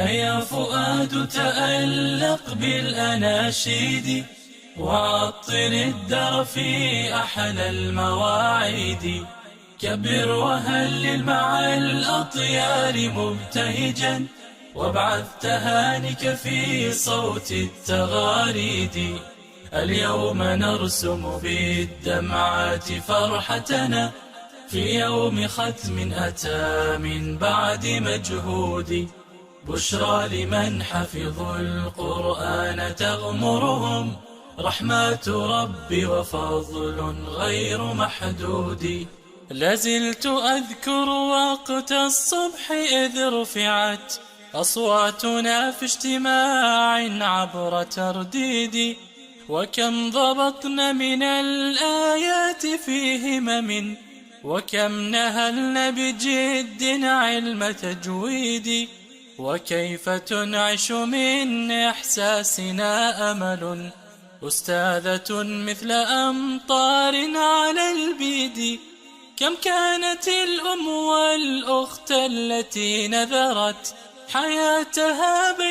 هيا فؤاد تألق بالأناشيد، وعطر الدار في أحلى المواعيد. كبر وهلل مع الأطيار مبتهجا، وابعث تهانيك في صوت التغاريد. اليوم نرسم بالدمعات فرحتنا، في يوم ختم أتى من بعد مجهود. بشرى لمن حفظوا القرآن تغمرهم، رحمة ربي وفضل غير محدود. لازلت أذكر وقت الصبح إذ رفعت أصواتنا في اجتماع عبر ترديد، وكم ضبطنا من الآيات في همم، وكم نهلنا بجد علم تجويد. وكيف تنعش من إحساسنا أمل، أستاذة مثل أمطار على البيد. كم كانت الأم والأخت التي نذرت حياتها بين